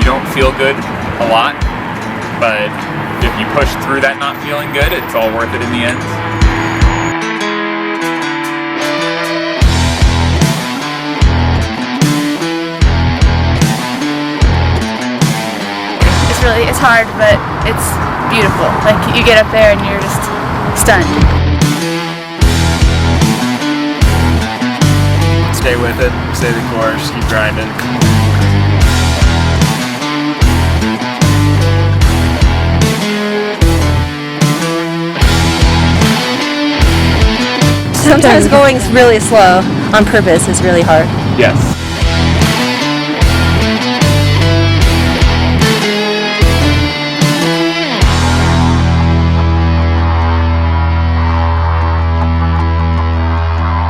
don't feel good a lot, but if you push through that not feeling good, it's all worth it in the end. It's hard, but it's beautiful. Like, you get up there and you're just stunned. Stay with it, stay the course, keep grinding. Sometimes going really slow on purpose is really hard. Yes.